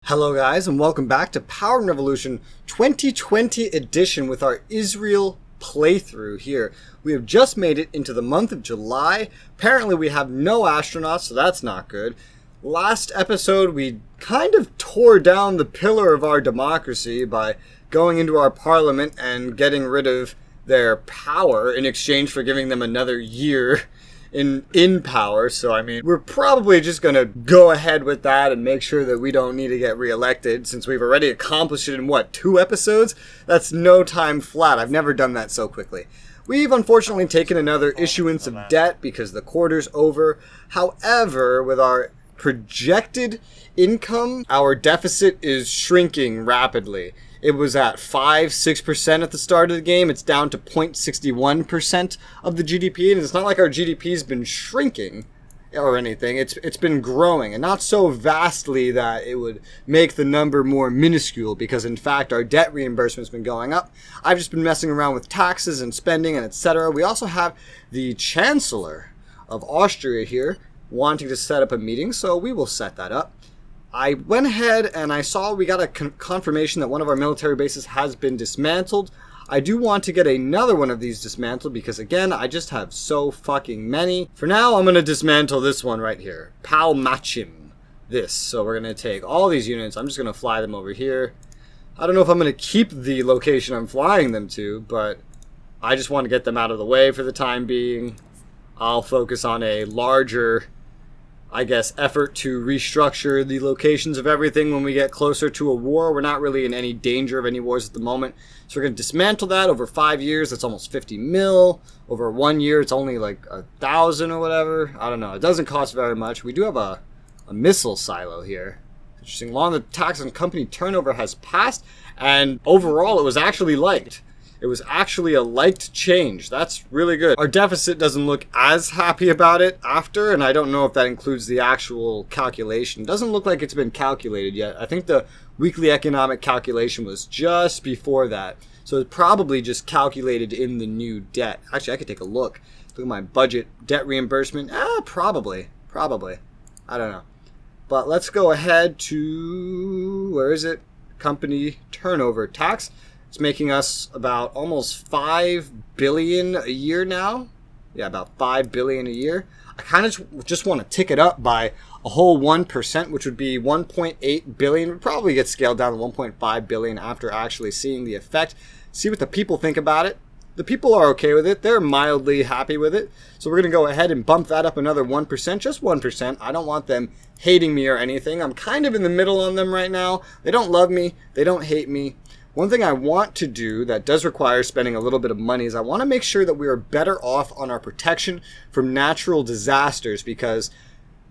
Hello guys, and welcome back to Power and Revolution 2020 edition with our Israel playthrough here. We have just made it into the month of July. Apparently we have no astronauts, so that's not good. Last episode we kind of tore down the pillar of our democracy by going into our parliament and getting rid of their power in exchange for giving them another year in power. So I mean, we're probably just gonna go ahead with that and make sure that we don't need to get reelected, since we've already accomplished it in what, 2 episodes? That's no time flat. I've never done that so quickly. We've unfortunately taken another issuance of debt because the quarter's over. However, with our projected income, our deficit is shrinking rapidly. It was at 5-6% at the start of the game. It's down to 0.61% of the GDP, and it's not like our GDP's been shrinking or anything. It's been growing, and not so vastly that it would make the number more minuscule, because in fact our debt reimbursement's been going up. I've just been messing around with taxes and spending and etc. We also have the Chancellor of Austria here wanting to set up a meeting, so we will set that up. I went ahead and I saw we got a confirmation that one of our military bases has been dismantled. I do want to get another one of these dismantled because, again, I just have so fucking many. For now, I'm going to dismantle this one right here. Palmachim. This. So we're going to take all these units. I'm just going to fly them over here. I don't know if I'm going to keep the location I'm flying them to, but I just want to get them out of the way for the time being. I'll focus on a larger, I guess, effort to restructure the locations of everything when we get closer to a war. We're not really in any danger of any wars at the moment. So we're going to dismantle that over 5 years. That's almost 50 mil. Over 1 year, it's only like 1,000 or whatever. I don't know. It doesn't cost very much. We do have a missile silo here. Interesting. Long the tax on company turnover has passed, and overall it was actually liked. It was actually a liked change. That's really good. Our deficit doesn't look as happy about it after, and I don't know if that includes the actual calculation. It doesn't look like it's been calculated yet. I think the weekly economic calculation was just before that. So it's probably just calculated in the new debt. Actually, I could take a look. Look at my budget. Debt reimbursement. Probably. I don't know. But let's go ahead to, where is it? Company turnover tax. It's making us about almost 5 billion a year now. Yeah, about 5 billion a year. I kind of just want to tick it up by a whole 1%, which would be 1.8 billion. We'll probably get scaled down to 1.5 billion after actually seeing the effect. See what the people think about it. The people are okay with it. They're mildly happy with it. So we're going to go ahead and bump that up another 1%, just 1%. I don't want them hating me or anything. I'm kind of in the middle on them right now. They don't love me. They don't hate me. One thing I want to do that does require spending a little bit of money is I want to make sure that we are better off on our protection from natural disasters, because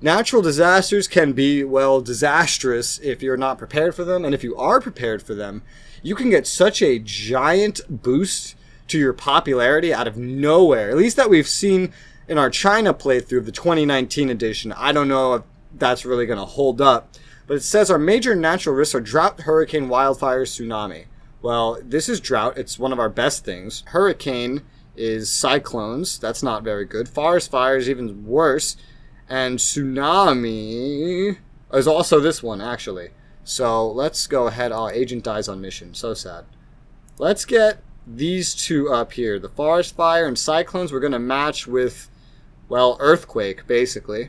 natural disasters can be, well, disastrous if you're not prepared for them. And if you are prepared for them, you can get such a giant boost to your popularity out of nowhere. At least that we've seen in our China playthrough of the 2019 edition. I don't know if that's really going to hold up. But it says our major natural risks are drought, hurricane, wildfires, tsunami. Well, this is drought. It's one of our best things. Hurricane is cyclones. That's not very good. Forest fires, even worse. And tsunami is also this one, actually. So let's go ahead. Oh, agent dies on mission. So sad. Let's get these two up here. The forest fire and cyclones we're going to match with, well, earthquake, basically.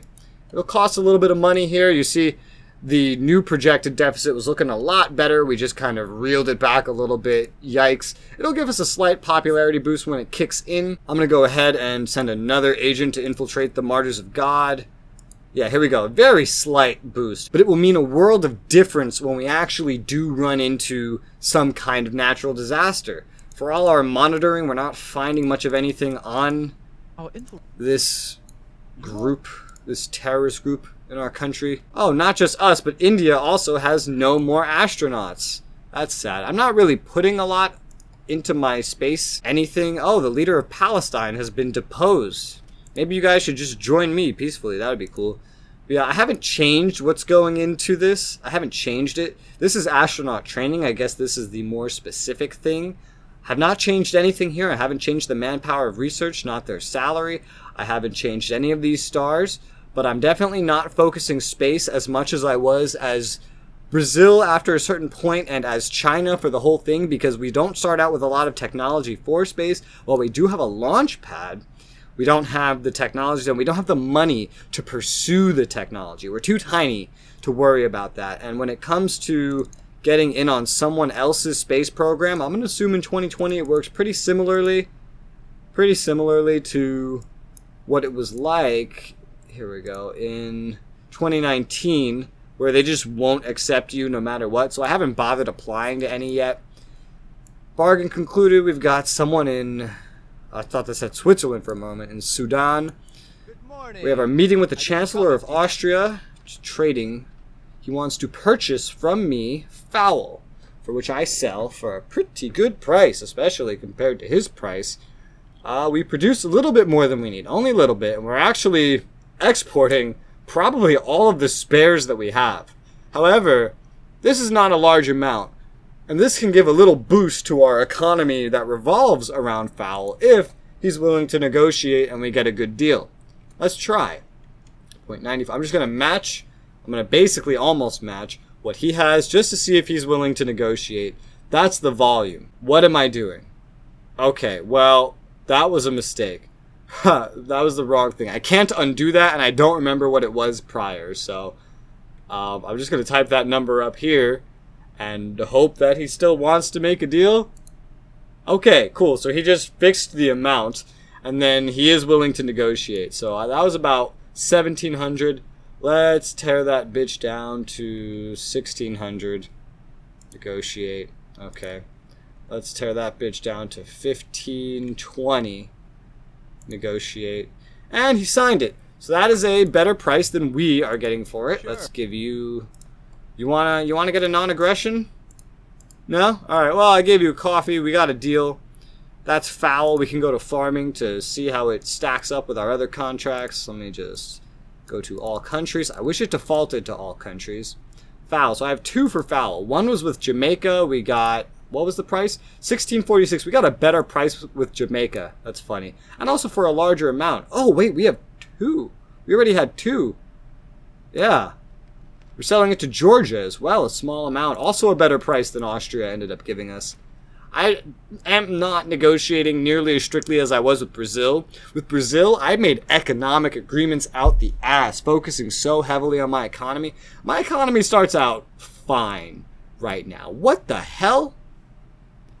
It'll cost a little bit of money here. You see, the new projected deficit was looking a lot better. We just kind of reeled it back a little bit. Yikes. It'll give us a slight popularity boost when it kicks in. I'm going to go ahead and send another agent to infiltrate the Martyrs of God. Yeah, here we go. A very slight boost. But it will mean a world of difference when we actually do run into some kind of natural disaster. For all our monitoring, we're not finding much of anything on this group, this terrorist group in our country. Oh, not just us, but India also has no more astronauts. That's sad. I'm not really putting a lot into my space anything. Oh, the leader of Palestine has been deposed. Maybe you guys should just join me peacefully. That would be cool. But yeah, I haven't changed what's going into this. I haven't changed it. This is astronaut training. I guess this is the more specific thing. Have not changed anything here. I haven't changed the manpower of research, not their salary. I haven't changed any of these stars. But I'm definitely not focusing space as much as I was as Brazil after a certain point, and as China for the whole thing, because we don't start out with a lot of technology for space. While we do have a launch pad, we don't have the technology and we don't have the money to pursue the technology. We're too tiny to worry about that. And when it comes to getting in on someone else's space program, I'm going to assume in 2020 it works pretty similarly to what it was like, here we go, in 2019, where they just won't accept you no matter what. So I haven't bothered applying to any yet. Bargain concluded. We've got someone in, I thought this said Switzerland for a moment, in Sudan. Good morning. We have our meeting with the Chancellor of Austria, just trading. He wants to purchase from me fowl, for which I sell for a pretty good price, especially compared to his price. We produce a little bit more than we need, only a little bit, and we're actually exporting probably all of the spares that we have. However, this is not a large amount, and this can give a little boost to our economy that revolves around fowl if he's willing to negotiate and we get a good deal. Let's try. 0.95. I'm just going to match. I'm going to basically almost match what he has just to see if he's willing to negotiate. That's the volume. What am I doing? Okay, well, that was a mistake. That was the wrong thing. I can't undo that, and I don't remember what it was prior. So I'm just going to type that number up here and hope that he still wants to make a deal. Okay, cool. So he just fixed the amount, and then he is willing to negotiate. So that was about 1,700. Let's tear that bitch down to 1,600. Negotiate. Okay. Let's tear that bitch down to 1,520. Negotiate. And he signed it. So that is a better price than we are getting for it. Sure. Let's give you... You wanna get a non-aggression? No? Alright, well, I gave you a coffee. We got a deal. That's foul. We can go to farming to see how it stacks up with our other contracts. Let me just go to all countries. I wish it defaulted to all countries. Foul. So I have 2 for foul. One was with Jamaica. We got... What was the price? 1646. We got a better price with Jamaica. That's funny. And also for a larger amount. Oh, wait, we have 2. We already had 2. Yeah. We're selling it to Georgia as well, a small amount. Also a better price than Austria ended up giving us. I am not negotiating nearly as strictly as I was with Brazil. With Brazil, I made economic agreements out the ass, focusing so heavily on my economy. My economy starts out fine right now. What the hell?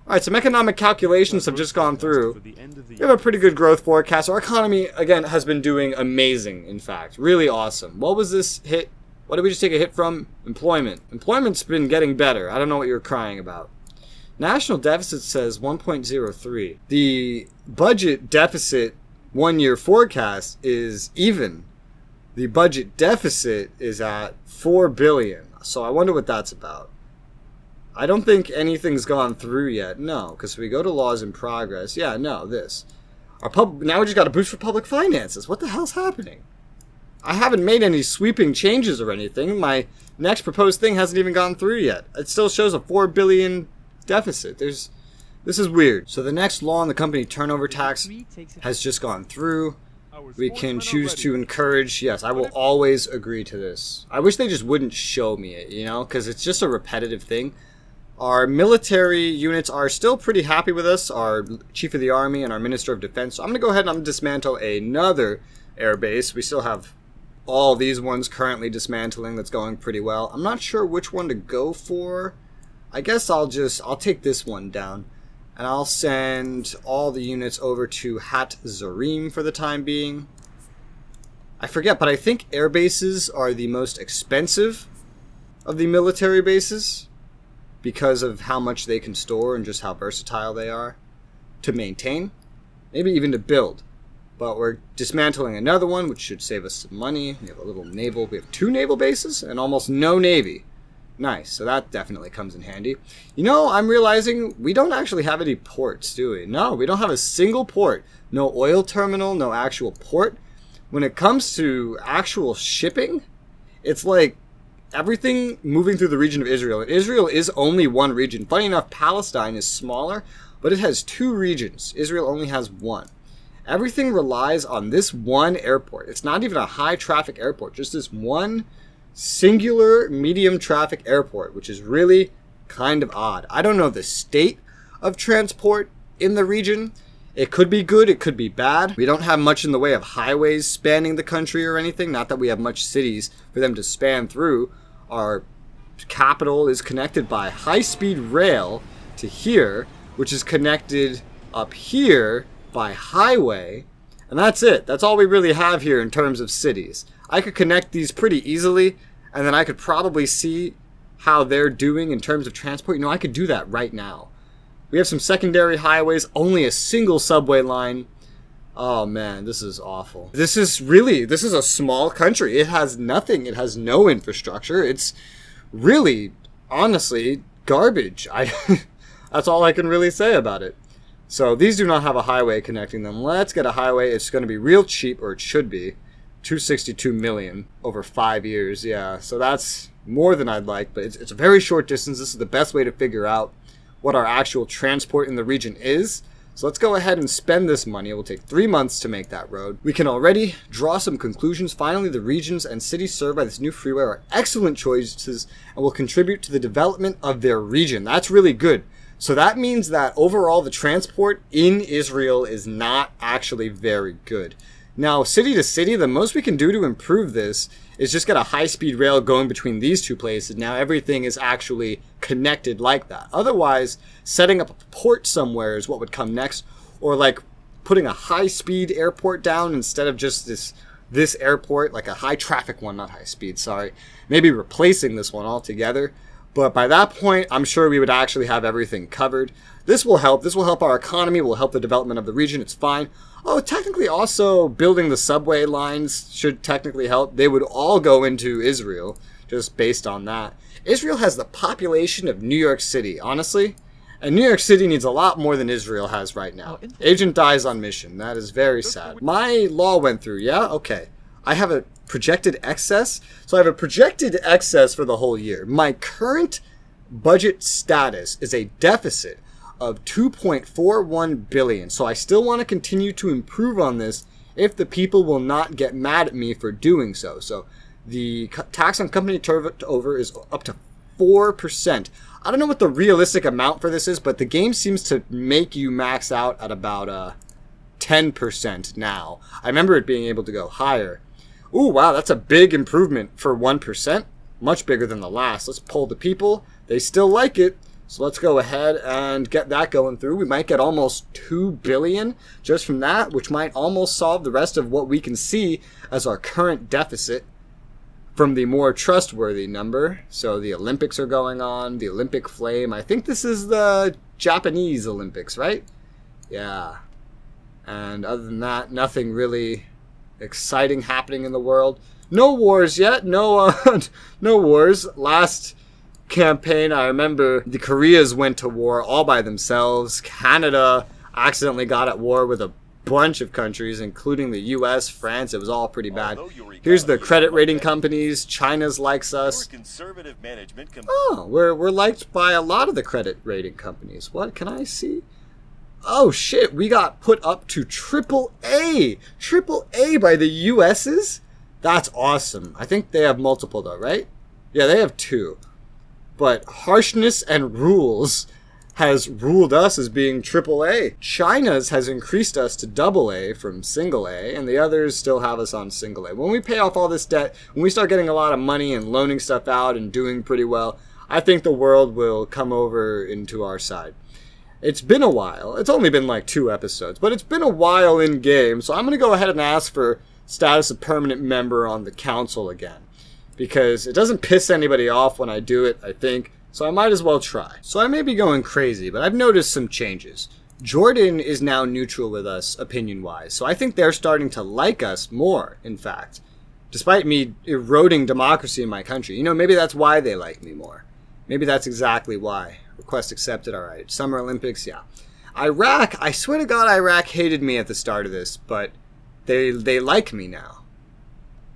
Alright, some economic calculations have just gone through. We have a pretty good growth forecast. Our economy, again, has been doing amazing, in fact. Really awesome. What was this hit? What did we just take a hit from? Employment. Employment's been getting better. I don't know what you're crying about. National deficit says 1.03. The budget deficit 1-year forecast is even. The budget deficit is at 4 billion. So I wonder what that's about. I don't think anything's gone through yet. No, because we go to laws in progress. Yeah, no, this. Now we just got a boost for public finances. What the hell's happening? I haven't made any sweeping changes or anything. My next proposed thing hasn't even gone through yet. It still shows a 4 billion deficit. This is weird. So the next law on the company turnover tax has just gone through. We can choose to encourage. Yes, I will always agree to this. I wish they just wouldn't show me it, you know, because it's just a repetitive thing. Our military units are still pretty happy with us, our Chief of the Army and our Minister of Defense. So I'm going to go ahead and I'm going to dismantle another air base. We still have all these ones currently dismantling. That's going pretty well. I'm not sure which one to go for. I guess I'll take this one down. And I'll send all the units over to Hat Zarim for the time being. I forget, but I think air bases are the most expensive of the military bases, because of how much they can store and just how versatile they are to maintain, maybe even to build. But we're dismantling another one, which should save us some money. We have a little naval. We have 2 naval bases and almost no navy. Nice, so that definitely comes in handy. You know, I'm realizing we don't actually have any ports, do we? No, we don't have a single port. No oil terminal, no actual port. When it comes to actual shipping, it's like everything moving through the region of Israel. And Israel is only one region. Funny enough, Palestine is smaller, but it has 2 regions. Israel only has 1. Everything relies on this one airport. It's not even a high traffic airport, just this one singular medium traffic airport, which is really kind of odd. I don't know the state of transport in the region. It could be good, it could be bad. We don't have much in the way of highways spanning the country or anything. Not that we have much cities for them to span through. Our capital is connected by high-speed rail to here, which is connected up here by highway. And that's it. That's all we really have here in terms of cities. I could connect these pretty easily, and then I could probably see how they're doing in terms of transport. You know, I could do that right now. We have some secondary highways, only a single subway line. Oh man, this is awful. This is a small country. It has nothing. It has no infrastructure. It's really, honestly, garbage. That's all I can really say about it. So these do not have a highway connecting them. Let's get a highway. It's going to be real cheap, or it should be. 262 million over 5 years. Yeah, so that's more than I'd like, but it's a very short distance. This is the best way to figure out what our actual transport in the region is. So let's go ahead and spend this money. It will take 3 months to make that road. We can already draw some conclusions. Finally, the regions and cities served by this new freeway are excellent choices and will contribute to the development of their region. That's really good. So that means that overall the transport in Israel is not actually very good. Now, city to city, the most we can do to improve this is just get a high-speed rail going between these two places. Now everything is actually connected like that. Otherwise, setting up a port somewhere is what would come next. Or like putting a high-speed airport down instead of just this airport, like a high-traffic one, not high-speed, sorry. Maybe replacing this one altogether. But by that point, I'm sure we would actually have everything covered. This will help. This will help our economy, will help the development of the region. It's fine. Oh, technically also building the subway lines should technically help. They would all go into Israel, just based on that. Israel has the population of New York City, honestly. And New York City needs a lot more than Israel has right now. Agent dies on mission. That is very sad. My law went through, yeah? Okay. I have a projected excess. So I have a projected excess for the whole year. My current budget status is a deficit of 2.41 billion. So I still want to continue to improve on this if the people will not get mad at me for doing so. So the tax on company turnover is up to 4%. I don't know what the realistic amount for this is, but the game seems to make you max out at about 10% now. I remember it being able to go higher. Ooh, wow, that's a big improvement for 1%. Much bigger than the last. Let's poll the people. They still like it. So let's go ahead and get that going through. We might get almost 2 billion just from that, which might almost solve the rest of what we can see as our current deficit from the more trustworthy number. So the Olympics are going on, the Olympic flame. I think this is the Japanese Olympics, right? Yeah. And other than that, nothing really exciting happening in the world. No wars yet. No wars. Last campaign, I remember the Koreas went to war all by themselves. Canada accidentally got at war with a bunch of countries, including the US, France. It was all pretty bad. Here's the credit rating companies. China's likes us. Oh, we're liked by a lot of the credit rating companies. What can I see? Oh shit, we got put up to AAA. AAA by the US's? That's awesome. I think they have multiple though, right? Yeah, they have 2. But harshness and rules has ruled us as being AAA. China's has increased us to AA from single A, and the others still have us on single A. When we pay off all this debt, when we start getting a lot of money and loaning stuff out and doing pretty well, I think the world will come over into our side. It's been a while. It's only been like 2 episodes, but it's been a while in game, so I'm going to go ahead and ask for status of permanent member on the council again. Because it doesn't piss anybody off when I do it, I think, so I might as well try. So I may be going crazy, but I've noticed some changes. Jordan is now neutral with us, opinion-wise, so I think they're starting to like us more, in fact. Despite me eroding democracy in my country. You know, maybe that's why they like me more. Maybe that's exactly why. Request accepted, alright. Summer Olympics, yeah. Iraq, I swear to God Iraq hated me at the start of this, but they like me now.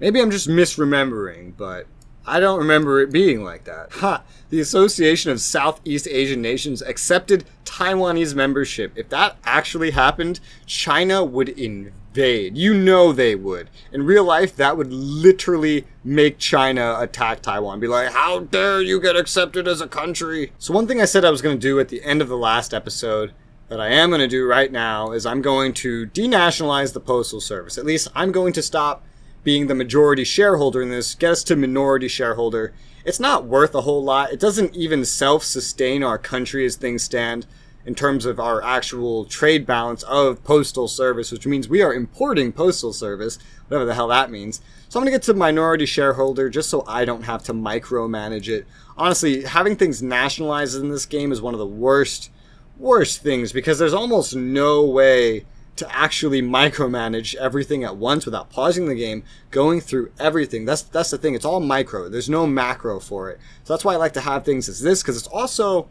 Maybe I'm just misremembering, but I don't remember it being like that. The Association of Southeast Asian Nations accepted Taiwanese membership. If that actually happened, China would invade invade. You know they would. In real life, that would literally make China attack Taiwan. Be like, how dare you get accepted as a country? So one thing I said I was going to do at the end of the last episode that I am going to do right now is I'm going to denationalize the Postal Service. At least I'm going to stop being the majority shareholder in this, get us to minority shareholder. It's not worth a whole lot. It doesn't even self-sustain our country as things stand in terms of our actual trade balance of postal service, which means we are importing postal service, whatever the hell that means. So I'm going to get to minority shareholder just so I don't have to micromanage it. Honestly, having things nationalized in this game is one of the worst things, because there's almost no way to actually micromanage everything at once without pausing the game, going through everything. That's the thing. It's all micro. There's no macro for it. So that's why I like to have things as this, because it's also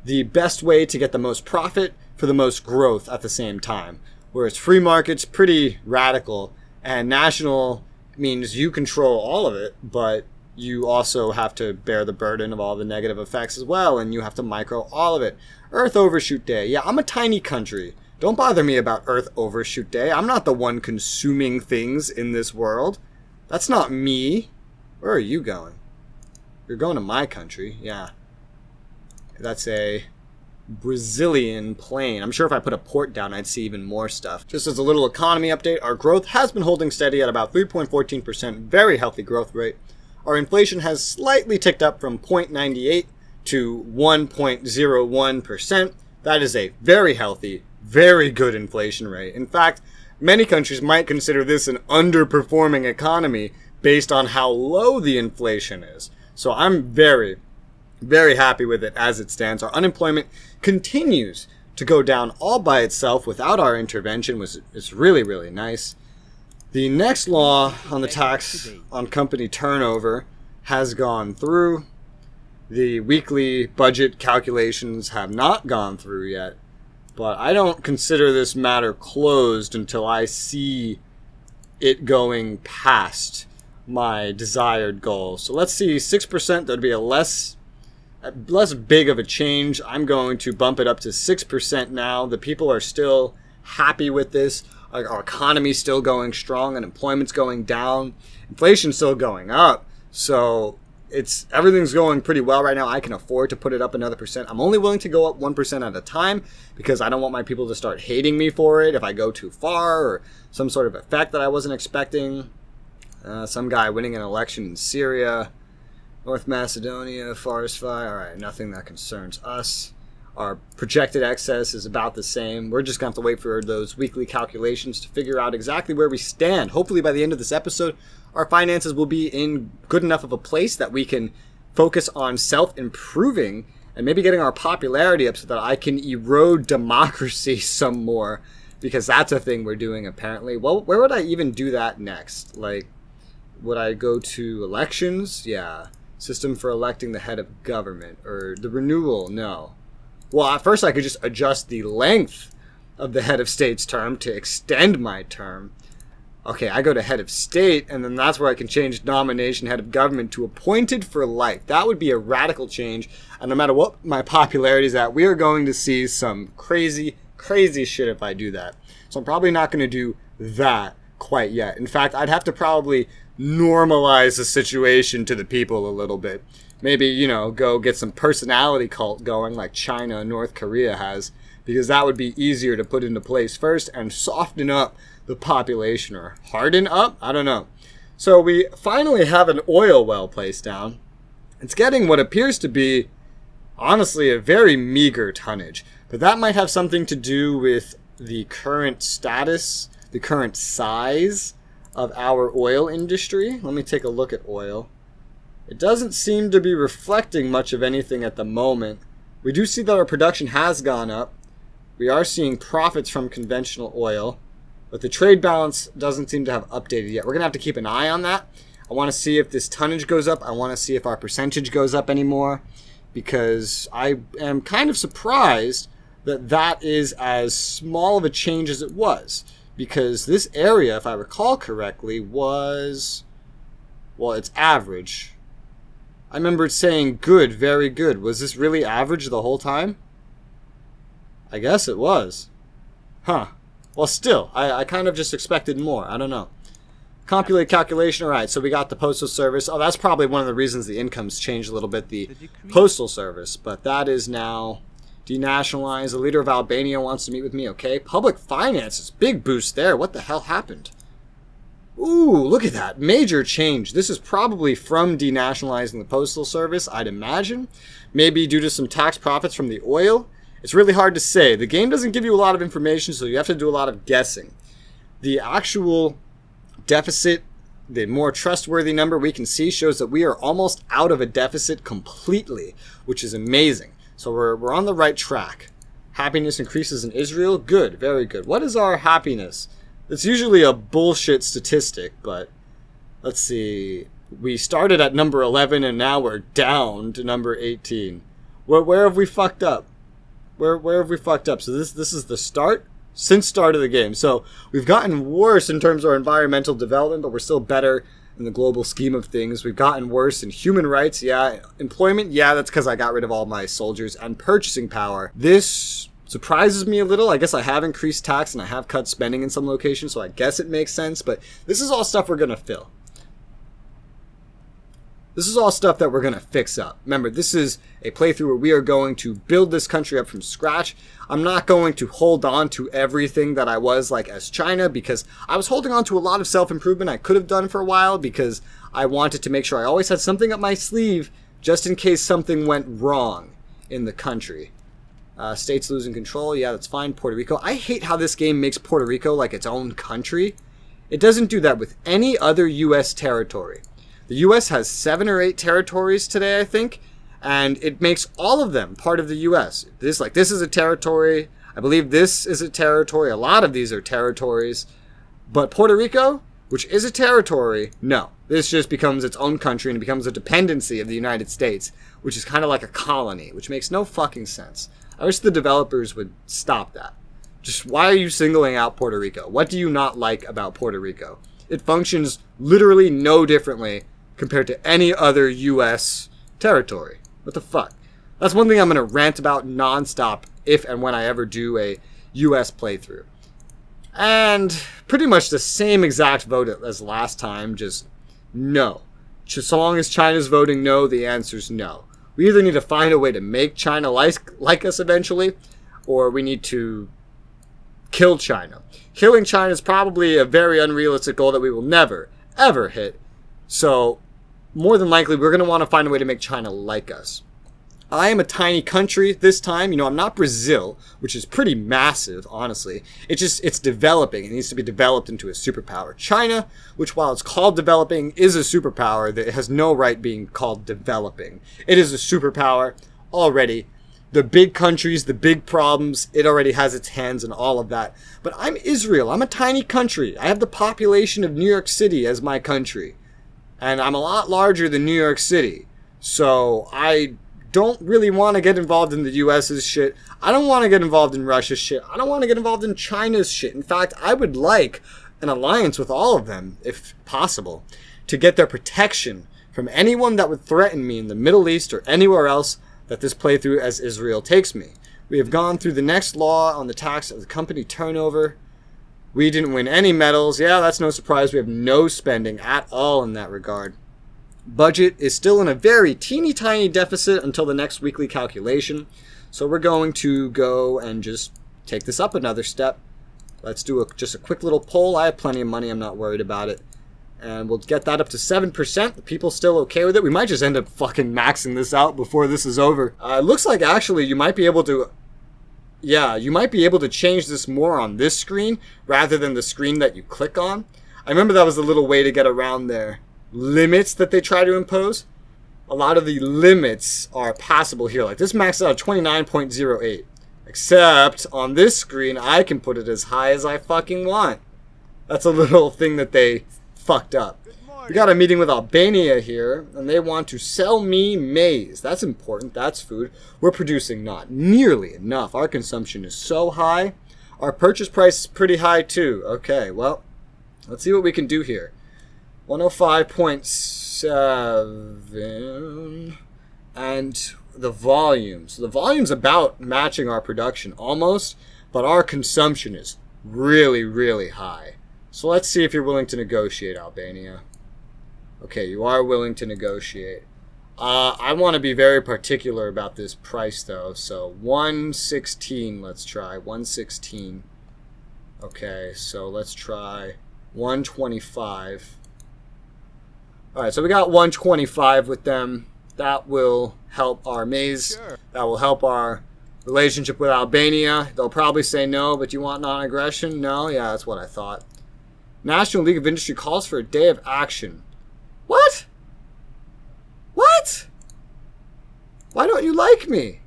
the best way to get the most profit for the most growth at the same time. Whereas free market's pretty radical, and national means you control all of it, but you also have to bear the burden of all the negative effects as well, and you have to micro all of it. Earth Overshoot Day. Yeah, I'm a tiny country. Don't bother me about Earth Overshoot Day. I'm not the one consuming things in this world. That's not me. Where are you going? You're going to my country. Yeah. That's a Brazilian plane. I'm sure if I put a port down, I'd see even more stuff. Just as a little economy update, our growth has been holding steady at about 3.14%. Very healthy growth rate. Our inflation has slightly ticked up from 0.98 to 1.01%. That is a very healthy, very good inflation rate. In fact, many countries might consider this an underperforming economy based on how low the inflation is. So I'm very happy with it as it stands. Our unemployment continues to go down all by itself without our intervention, which is really, really nice. The next law on the tax on company turnover has gone through. The weekly budget calculations have not gone through yet, but I don't consider this matter closed until I see it going past my desired goal. So let's see, 6%, that would be a less big of a change. I'm going to bump it up to 6% now. The people are still happy with this. Our economy's still going strong. Unemployment's going down. Inflation's still going up. So everything's going pretty well right now. I can afford to put it up another percent. I'm only willing to go up 1% at a time because I don't want my people to start hating me for it if I go too far, or some sort of effect that I wasn't expecting. Some guy winning an election in Syria. North Macedonia, forest fire. All right, nothing that concerns us. Our projected excess is about the same. We're just going to have to wait for those weekly calculations to figure out exactly where we stand. Hopefully by the end of this episode, our finances will be in good enough of a place that we can focus on self-improving and maybe getting our popularity up so that I can erode democracy some more, because that's a thing we're doing apparently. Well, where would I even do that next? Like, would I go to elections? Yeah. System for electing the head of government, or the renewal? No. Well, at first I could just adjust the length of the head of state's term to extend my term. Okay, I go to head of state, and then that's where I can change nomination head of government to appointed for life. That would be a radical change, and no matter what my popularity is at, we are going to see some crazy shit if I do that. So I'm probably not going to do that quite yet. In fact, I'd have to probably normalize the situation to the people a little bit. Maybe, go get some personality cult going like China and North Korea has, because that would be easier to put into place first and soften up the population, or harden up? I don't know. So we finally have an oil well placed down. It's getting what appears to be, honestly, a very meager tonnage. But that might have something to do with the current status, the current size of our oil industry. Let me take a look at oil. It doesn't seem to be reflecting much of anything at the moment. We do see that our production has gone up. We are seeing profits from conventional oil, but the trade balance doesn't seem to have updated yet. We're going to have to keep an eye on that. I want to see if this tonnage goes up. I want to see if our percentage goes up anymore, because I am kind of surprised that that is as small of a change as it was. Because this area, if I recall correctly, was, well, it's average. I remember it saying good, very good. Was this really average the whole time? I guess it was. Huh. Well, still, I kind of just expected more. I don't know. Compilate calculation. All right, so we got the postal service. Oh, that's probably one of the reasons the income's changed a little bit, the postal service. But that is now denationalized. The leader of Albania wants to meet with me. Okay, public finances. Big boost there. What the hell happened? Ooh, look at that. Major change. This is probably from denationalizing the postal service, I'd imagine. Maybe due to some tax profits from the oil. It's really hard to say. The game doesn't give you a lot of information, so you have to do a lot of guessing. The actual deficit, the more trustworthy number we can see, shows that we are almost out of a deficit completely, which is amazing. So we're on the right track. Happiness increases in Israel. Good, very good. What is our happiness? It's usually a bullshit statistic, but let's see. We started at number 11 and now we're down to number 18. Where have we fucked up? Where have we fucked up? So this is the start since start of the game. So we've gotten worse in terms of our environmental development, but we're still better in the global scheme of things. We've gotten worse in human rights. Yeah. Employment. Yeah, that's because I got rid of all my soldiers. And purchasing power. This surprises me a little. I guess I have increased tax and I have cut spending in some locations, so I guess it makes sense. But this is all stuff we're going to fill. This is all stuff that we're going to fix up. Remember, this is a playthrough where we are going to build this country up from scratch. I'm not going to hold on to everything that I was like as China, because I was holding on to a lot of self-improvement I could have done for a while because I wanted to make sure I always had something up my sleeve just in case something went wrong in the country. States losing control. Yeah, that's fine. Puerto Rico. I hate how this game makes Puerto Rico like its own country. It doesn't do that with any other U.S. territory. The U.S. has 7 or 8 territories today, I think, and it makes all of them part of the U.S. This is a territory. I believe this is a territory. A lot of these are territories. But Puerto Rico, which is a territory, no. This just becomes its own country and it becomes a dependency of the United States, which is kind of like a colony, which makes no fucking sense. I wish the developers would stop that. Just why are you singling out Puerto Rico? What do you not like about Puerto Rico? It functions literally no differently compared to any other U.S. territory. What the fuck? That's one thing I'm going to rant about nonstop if and when I ever do a U.S. playthrough. And pretty much the same exact vote as last time, just no. Just so long as China's voting no, the answer's no. We either need to find a way to make China like us eventually, or we need to kill China. Killing China is probably a very unrealistic goal that we will never, ever hit. So, more than likely, we're going to want to find a way to make China like us. I am a tiny country this time. I'm not Brazil, which is pretty massive, honestly. It's developing. It needs to be developed into a superpower. China, which while it's called developing, is a superpower that has no right being called developing. It is a superpower already. The big countries, the big problems, it already has its hands in all of that. But I'm Israel. I'm a tiny country. I have the population of New York City as my country. And I'm a lot larger than New York City. So I don't really want to get involved in the US's shit. I don't want to get involved in Russia's shit. I don't want to get involved in China's shit. In fact, I would like an alliance with all of them, if possible, to get their protection from anyone that would threaten me in the Middle East or anywhere else that this playthrough as Israel takes me. We have gone through the next law on the tax of the company turnover. We didn't win any medals. Yeah, that's no surprise. We have no spending at all in that regard. Budget is still in a very teeny tiny deficit until the next weekly calculation. So we're going to go and just take this up another step. Let's do just a quick little poll. I have plenty of money. I'm not worried about it. And we'll get that up to 7%. The people still okay with it. We might just end up fucking maxing this out before this is over. It looks like actually you might be able to... Yeah, you might be able to change this more on this screen rather than the screen that you click on. I remember that was a little way to get around their limits that they try to impose. A lot of the limits are passable here. Like this maxes out at 29.08. Except on this screen, I can put it as high as I fucking want. That's a little thing that they fucked up. We got a meeting with Albania here, and they want to sell me maize. That's important. That's food. We're producing not nearly enough. Our consumption is so high. Our purchase price is pretty high too. Okay, well, let's see what we can do here. 105.7. And the volume. So the volume's about matching our production almost, but our consumption is really, really high. So let's see if you're willing to negotiate, Albania. Okay, you are willing to negotiate. I want to be very particular about this price, though. So 116, let's try. 116. Okay, so let's try 125. All right, so we got 125 with them. That will help our maize. Sure. That will help our relationship with Albania. They'll probably say no, but you want non-aggression? No? Yeah, that's what I thought. National League of Industry calls for a day of action. What? What? Why don't you like me?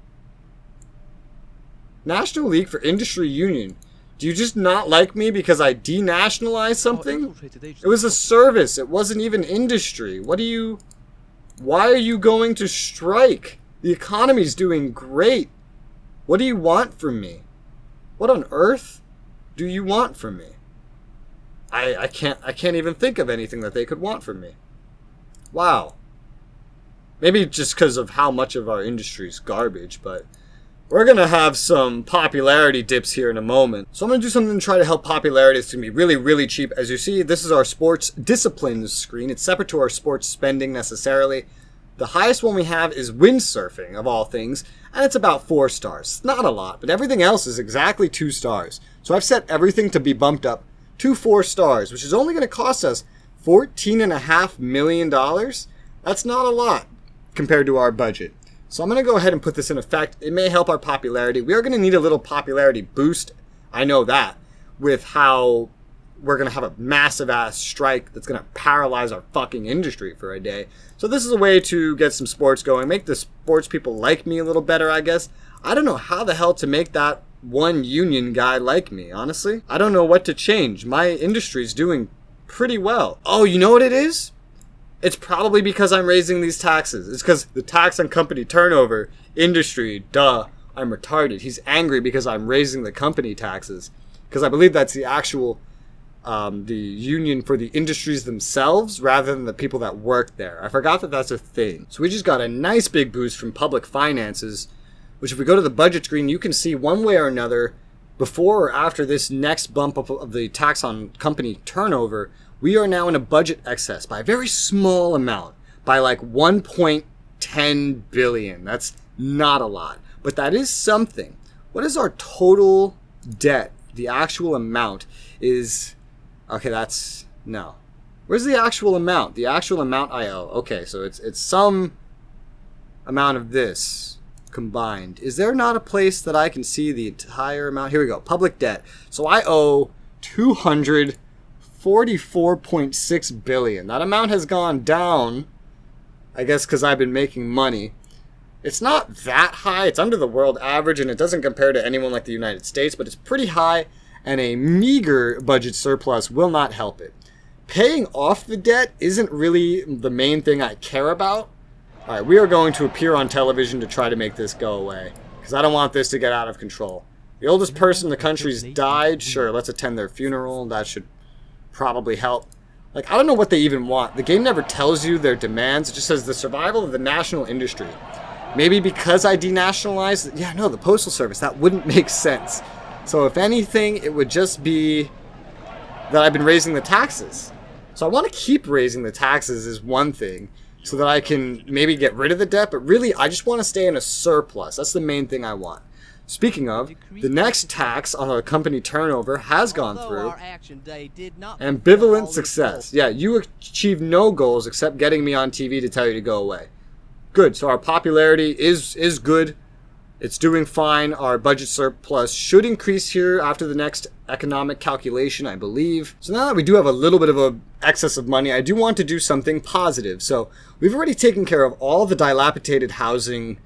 National League for Industry Union. Do you just not like me because I denationalized something? It was a service. It wasn't even industry. Why are you going to strike? The economy's doing great. What do you want from me? What on earth do you want from me? I can't even think of anything that they could want from me. Wow. Maybe just because of how much of our industry is garbage, but we're going to have some popularity dips here in a moment. So I'm going to do something to try to help popularity. It's going to be really, really cheap. As you see, this is our sports disciplines screen. It's separate to our sports spending necessarily. The highest one we have is windsurfing, of all things, and it's about 4 stars. It's not a lot, but everything else is exactly 2 stars. So I've set everything to be bumped up to 4 stars, which is only going to cost us $14.5 million. That's not a lot compared to our budget. So I'm going to go ahead and put this in effect. It may help our popularity. We are going to need a little popularity boost. I know that. With how we're going to have a massive ass strike that's going to paralyze our fucking industry for a day. So this is a way to get some sports going. Make the sports people like me a little better, I guess. I don't know how the hell to make that one union guy like me, honestly. I don't know what to change. My industry's doing pretty well. Oh, you know what it is? It's probably because I'm raising these taxes. It's because the tax on company turnover, industry, duh, I'm retarded. He's angry because I'm raising the company taxes. Because I believe that's the actual, the union for the industries themselves rather than the people that work there. I forgot that that's a thing. So we just got a nice big boost from public finances, which if we go to the budget screen, you can see one way or another, before or after this next bump up of the tax on company turnover, we are now in a budget excess by a very small amount, by like 1.10 billion. That's not a lot, but that is something. What is our total debt? The actual amount is, okay, that's, no. Where's the actual amount? The actual amount I owe. Okay, so it's some amount of this combined. Is there not a place that I can see the entire amount? Here we go, public debt. So I owe 244.6 billion. That amount has gone down, I guess because I've been making money. It's not that high. It's under the world average, and it doesn't compare to anyone like the United States, but it's pretty high, and a meager budget surplus will not help it. Paying off the debt isn't really the main thing I care about. All right, we are going to appear on television to try to make this go away, because I don't want this to get out of control. The oldest person in the country's died. Sure, let's attend their funeral. That should probably help. Like, I don't know what they even want. The game never tells you their demands. It just says the survival of the national industry. Maybe because I denationalized, yeah, no, the Postal Service, that wouldn't make sense. So if anything, it would just be that I've been raising the taxes. So I want to keep raising the taxes is one thing, so that I can maybe get rid of the debt, but really I just want to stay in a surplus. That's the main thing I want. Speaking of, the next tax on the company turnover has gone through. Ambivalent success. Yeah, you achieved no goals except getting me on TV to tell you to go away. Good, so our popularity is good. It's doing fine. Our budget surplus should increase here after the next economic calculation, I believe. So now that we do have a little bit of an excess of money, I do want to do something positive. So we've already taken care of all the dilapidated housing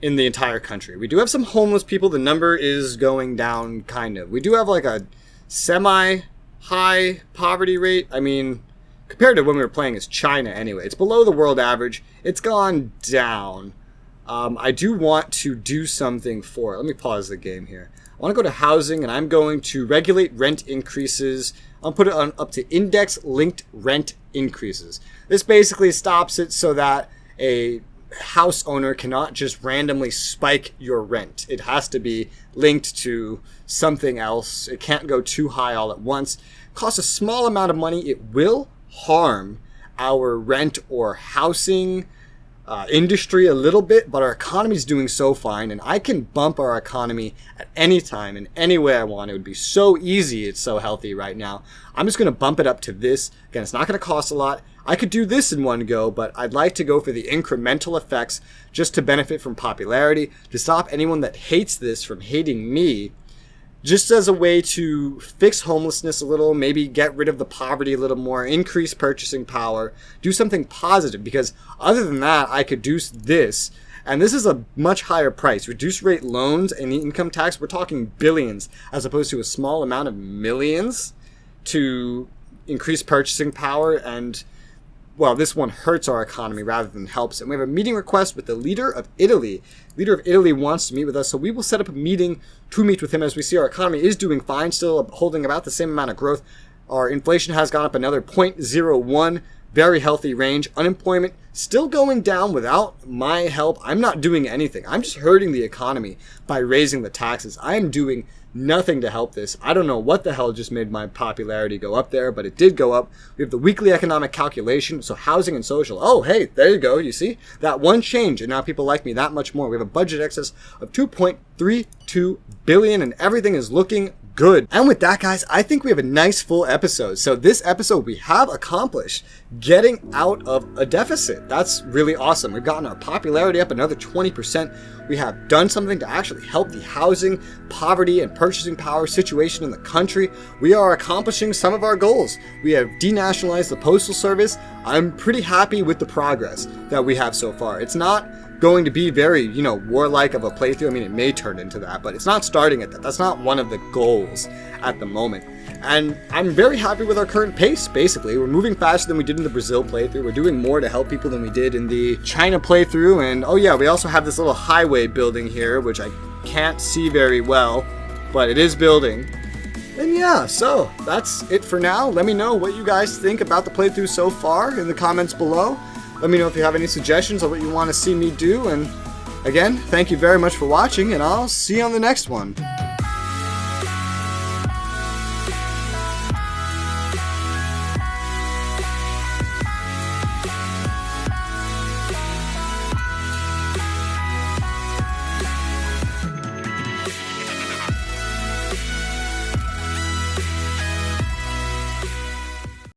in the entire country. We do have some homeless people. The number is going down, kind of. We do have like a semi-high poverty rate. I mean, compared to when we were playing as China anyway. It's below the world average. It's gone down. I do want to do something for it. Let me pause the game here. I want to go to housing, and I'm going to regulate rent increases. I'll put it on up to index-linked rent increases. This basically stops it so that a house owner cannot just randomly spike your rent. It has to be linked to something else. It can't go too high all at once. It costs a small amount of money. It will harm our rent or housing industry a little bit, but our economy is doing so fine, and I can bump our economy at any time in any way I want. It would be so easy. It's so healthy right now. I'm just going to bump it up to this. Again, it's not going to cost a lot. I could do this in one go, but I'd like to go for the incremental effects just to benefit from popularity, to stop anyone that hates this from hating me, just as a way to fix homelessness a little, maybe get rid of the poverty a little more, increase purchasing power, do something positive, because other than that, I could do this, and this is a much higher price. Reduce rate loans and the income tax, we're talking billions, as opposed to a small amount of millions to increase purchasing power, and well, this one hurts our economy rather than helps. And we have a meeting request with the leader of Italy. The leader of Italy wants to meet with us, so we will set up a meeting to meet with him. As we see, our economy is doing fine, still holding about the same amount of growth. Our inflation has gone up another 0.01, very healthy range. Unemployment still going down without my help. I'm not doing anything. I'm just hurting the economy by raising the taxes. I am doing nothing to help this. I don't know what the hell just made my popularity go up there, but it did go up. We have the weekly economic calculation, so housing and social. Oh, hey, there you go. You see? That one change, and now people like me that much more. We have a budget excess of $2.32 billion, and everything is looking good. And with that, guys, I think we have a nice full episode. So this episode, we have accomplished getting out of a deficit. That's really awesome. We've gotten our popularity up another 20%. We have done something to actually help the housing, poverty, and purchasing power situation in the country. We are accomplishing some of our goals. We have denationalized the Postal Service. I'm pretty happy with the progress that we have so far. It's not going to be very, warlike of a playthrough. I mean, it may turn into that, but it's not starting at that. That's not one of the goals at the moment. And I'm very happy with our current pace, basically. We're moving faster than we did in the Brazil playthrough. We're doing more to help people than we did in the China playthrough. And oh yeah, we also have this little highway building here, which I can't see very well, but it is building. And yeah, so that's it for now. Let me know what you guys think about the playthrough so far in the comments below. Let me know if you have any suggestions on what you want to see me do. And again, thank you very much for watching, and I'll see you on the next one.